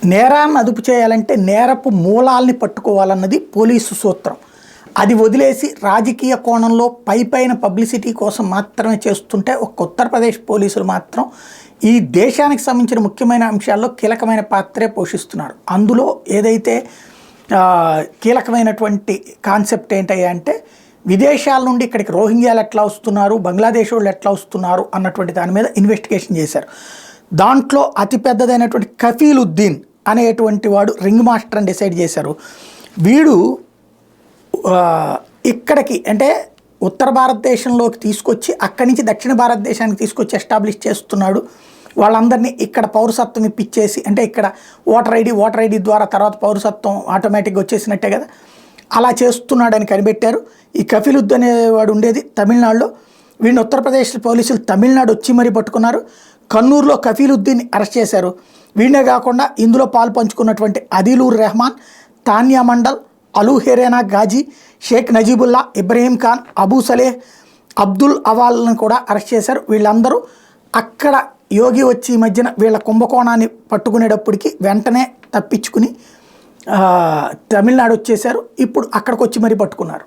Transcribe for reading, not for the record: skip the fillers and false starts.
నేరాన్ని అదుపు చేయాలంటే నేరపు మూలాల్ని పట్టుకోవాలన్నది పోలీసు సూత్రం. అది వదిలేసి రాజకీయ కోణంలో పైపైన పబ్లిసిటీ కోసం మాత్రమే చేస్తుంటే ఒక ఉత్తరప్రదేశ్ పోలీసులు మాత్రం ఈ దేశానికి సంబంధించిన ముఖ్యమైన అంశాల్లో కీలకమైన పాత్రే పోషిస్తున్నారు. అందులో ఏదైతే కీలకమైనటువంటి కాన్సెప్ట్ ఏంటయ్యా అంటే విదేశాల నుండి ఇక్కడికి రోహింగ్యాలు ఎట్లా వస్తున్నారు, బంగ్లాదేశ్ వాళ్ళు ఎట్లా వస్తున్నారు అన్నటువంటి దాని మీద ఇన్వెస్టిగేషన్ చేశారు. దాంట్లో అతిపెద్దదైనటువంటి కఫీలుద్దీన్ అనేటువంటి వాడు రింగ్ మాస్టర్ అని డిసైడ్ చేశారు. వీడు ఇక్కడికి అంటే ఉత్తర భారతదేశంలోకి తీసుకొచ్చి అక్కడి నుంచి దక్షిణ భారతదేశానికి తీసుకొచ్చి ఎస్టాబ్లిష్ చేస్తున్నాడు. వాళ్ళందరినీ ఇక్కడ పౌరసత్వం ఇప్పించేసి అంటే ఇక్కడ ఓటర్ ఐడి ద్వారా తర్వాత పౌరసత్వం ఆటోమేటిక్గా వచ్చేసినట్టే కదా, అలా చేస్తున్నాడని కనిపెట్టారు. ఈ కఫీలుద్దీన్ అనేవాడు ఉండేది తమిళనాడులో. వీడిని ఉత్తరప్రదేశ్ పోలీసులు తమిళనాడు వచ్చి మరీ పట్టుకున్నారు. కన్నూరులో కఫీలుద్దీన్ అరెస్ట్ చేశారు. వీడినే కాకుండా ఇందులో పాలు పంచుకున్నటువంటి అదిలూర్ రెహమాన్, తాన్యా మండల్, అలు హెరేనా గాజీ, షేక్ నజీబుల్లా, ఇబ్రహీం ఖాన్, అబూ సలేహ్, అబ్దుల్ అవాల్ని కూడా అరెస్ట్ చేశారు. వీళ్ళందరూ అక్కడ యోగి వచ్చి ఈ మధ్యన వీళ్ళ కుంభకోణాన్ని పట్టుకునేటప్పటికి వెంటనే తప్పించుకుని తమిళనాడు వచ్చేశారు. ఇప్పుడు అక్కడికి వచ్చి మరీ పట్టుకున్నారు.